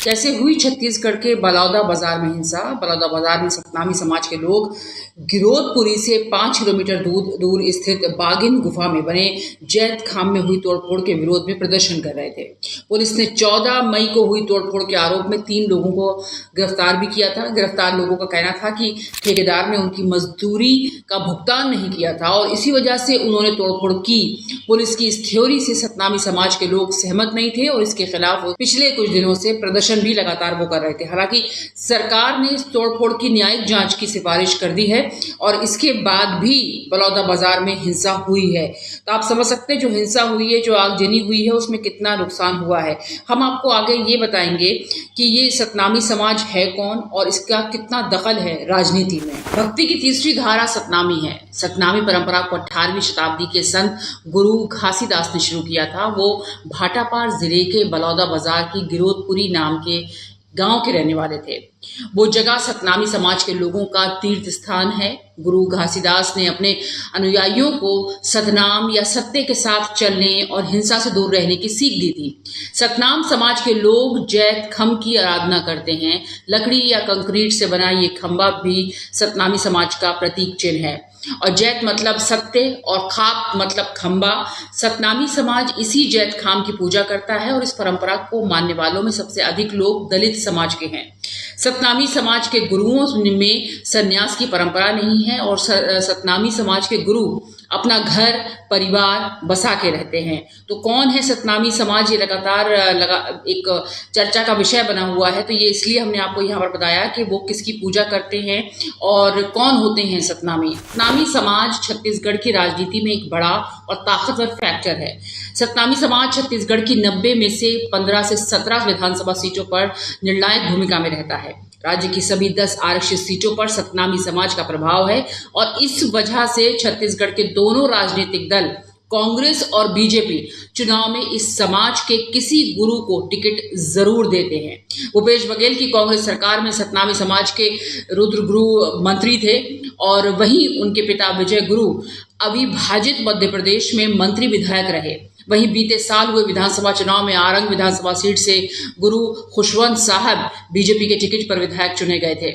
कैसे हुई छत्तीसगढ़ के बलौदा बाजार में हिंसा। बलौदा बाजार में सतनामी समाज के लोग गिरोधपुरी से 5 किलोमीटर दूर स्थित बागिन गुफा में बने जैत खाम में हुई तोड़फोड़ के विरोध में प्रदर्शन कर रहे थे। पुलिस ने 14 मई को हुई तोड़फोड़ के आरोप में 3 लोगों को गिरफ्तार भी किया था। गिरफ्तार लोगों का कहना था कि ठेकेदार ने उनकी मजदूरी का भुगतान नहीं किया था और इसी वजह से उन्होंने तोड़फोड़ की। पुलिस की इस थ्योरी से सतनामी समाज के लोग सहमत नहीं थे और इसके खिलाफ पिछले कुछ दिनों से प्रदर्शन भी लगातार वो कर रहे थे। हालांकि सरकार ने इस तोड़फोड़ की न्यायिक जांच की सिफारिश कर दी है और इसके बाद भी बलौदा बाजार में हिंसा हुई है। तो आप समझ सकते हैं जो हिंसा हुई है, जो आगजनी हुई है, उसमें कितना नुकसान हुआ है। हम आपको आगे ये बताएंगे कि ये सतनामी समाज है कौन और इसका कितना दखल है राजनीति में। भक्ति की तीसरी धारा सतनामी है। सतनामी परंपरा को 18वीं शताब्दी के संत गुरु घासीदास ने शुरू किया था। वो भाटापार जिले के बलौदा बाजार की गिरोधपुरी नाम के गांव के रहने वाले थे। वो जगह सतनामी समाज के लोगों का तीर्थ स्थान है। गुरु घासीदास ने अपने अनुयायियों को सतनाम या सत्य के साथ चलने और हिंसा से दूर रहने की सीख दी थी। सतनाम समाज के लोग जैत खम की आराधना करते हैं। लकड़ी या कंक्रीट से बना ये खंबा भी सतनामी समाज का प्रतीक चिन्ह है और जैत मतलब सत्य और खाप मतलब खंबा। सतनामी समाज इसी जैत खाम की पूजा करता है और इस परंपरा को मानने वालों में सबसे अधिक लोग दलित समाज के हैं। सतनामी समाज के गुरुओं में संन्यास की परंपरा नहीं है और सतनामी समाज के गुरु अपना घर परिवार बसा के रहते हैं। तो कौन है सतनामी समाज, ये लगातार एक चर्चा का विषय बना हुआ है। तो ये इसलिए हमने आपको यहाँ पर बताया कि वो किसकी पूजा करते हैं और कौन होते हैं सतनामी। सतनामी समाज छत्तीसगढ़ की राजनीति में एक बड़ा और ताकतवर फैक्टर है। सतनामी समाज छत्तीसगढ़ की 90 में से 15 से 17 विधानसभा सीटों पर निर्णायक भूमिका में रहता है। राज्य की सभी 10 आरक्षित सीटों पर सतनामी समाज का प्रभाव है और इस वजह से छत्तीसगढ़ के दोनों राजनीतिक दल कांग्रेस और बीजेपी चुनाव में इस समाज के किसी गुरु को टिकट जरूर देते हैं। भूपेश बघेल की कांग्रेस सरकार में सतनामी समाज के रुद्र गुरु मंत्री थे और वहीं उनके पिता विजय गुरु अविभाजित मध्य प्रदेश में मंत्री विधायक रहे। वहीं बीते साल हुए विधानसभा चुनाव में आरंग विधानसभा सीट से गुरु खुशवंत साहब बीजेपी के टिकट पर विधायक चुने गए थे।